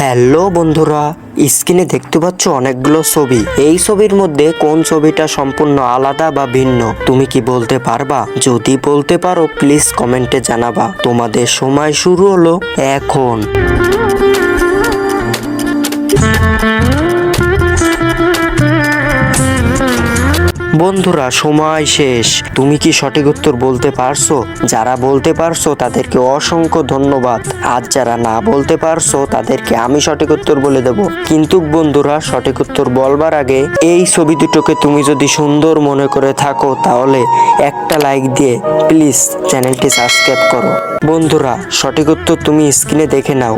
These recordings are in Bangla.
হ্যালো বন্ধুরা, স্ক্রিনে দেখতে পাচ্ছ অনেকগুলো ছবি। এই ছবির মধ্যে কোন ছবিটা সম্পূর্ণ আলাদা বা ভিন্ন তুমি কি বলতে পারবা? যদি বলতে পারো প্লিজ কমেন্টে জানাবা। তোমাদের সময় শুরু হলো এখন। বন্ধুরা সময় শেষ। তুমি কি সঠিক উত্তর বলতে পারছো? যারা বলতে পারছো তাদেরকে অসংখ্য ধন্যবাদ। আর যারা না বলতে পারছো তাদেরকে আমি সঠিক উত্তর বলে দেব। কিন্তু বন্ধুরা সঠিক উত্তর বলবার আগে এই ছবি দুটোকে তুমি যদি সুন্দর মনে করে থাকো তাহলে একটা লাইক দিয়ে প্লিজ চ্যানেলটি সাবস্ক্রাইব করো। বন্ধুরা সঠিক উত্তর তুমি স্ক্রিনে দেখে নাও।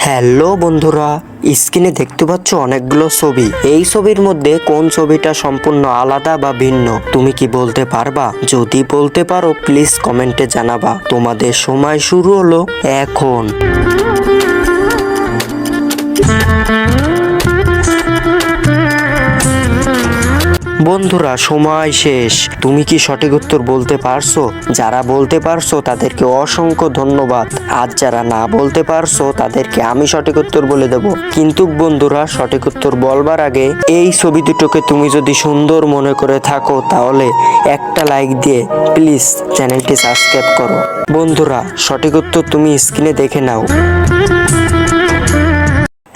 হ্যালো বন্ধুরা, স্ক্রিনে দেখতে পাচ্ছ অনেকগুলো ছবি। এই ছবির মধ্যে কোন ছবিটা সম্পূর্ণ আলাদা বা ভিন্ন তুমি কি বলতে পারবা? যদি বলতে পারো প্লিজ কমেন্টে জানাবা। তোমাদের সময় শুরু হলো এখন। বন্ধুরা সময় শেষ। তুমি কি সঠিক উত্তর বলতে পারছো? যারা বলতে পারছো তাদেরকে অসংখ্য ধন্যবাদ। আর যারা না বলতে পারছো তাদেরকে আমি সঠিক উত্তর বলে দেব। কিন্তু বন্ধুরা সঠিক উত্তর বলবার আগে এই ছবি দুটোকে তুমি যদি সুন্দর মনে করে থাকো তাহলে একটা লাইক দিয়ে প্লিজ চ্যানেলটি সাবস্ক্রাইব করো। বন্ধুরা সঠিক উত্তর তুমি স্ক্রিনে দেখে নাও।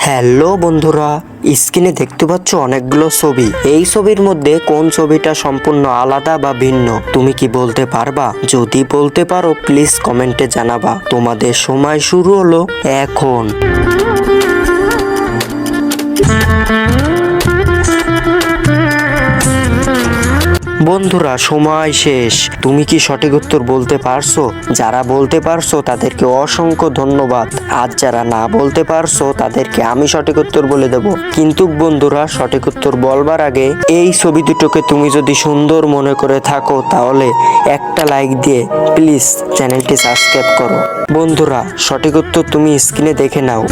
হ্যালো বন্ধুরা, স্ক্রিনে দেখতে পাচ্ছ অনেকগুলো ছবি। এই ছবির মধ্যে কোন ছবিটা সম্পূর্ণ আলাদা বা ভিন্ন তুমি কি বলতে পারবা? যদি বলতে পারো প্লিজ কমেন্টে জানাবা। তোমাদের সময় শুরু হলো এখন। বন্ধুরা সময় শেষ। তুমি কি সঠিক উত্তর বলতে পারছো? যারা বলতে পারছো তাদেরকে অসংখ্য ধন্যবাদ। আর যারা না বলতে পারছো তাদেরকে আমি সঠিক উত্তর বলে দেব। কিন্তু বন্ধুরা সঠিক উত্তর বলবার আগে এই ছবি দুটোকে তুমি যদি সুন্দর মনে করে থাকো তাহলে একটা লাইক দিয়ে প্লিজ চ্যানেলটি সাবস্ক্রাইব করো। বন্ধুরা সঠিক উত্তর তুমি স্ক্রিনে দেখে নাও।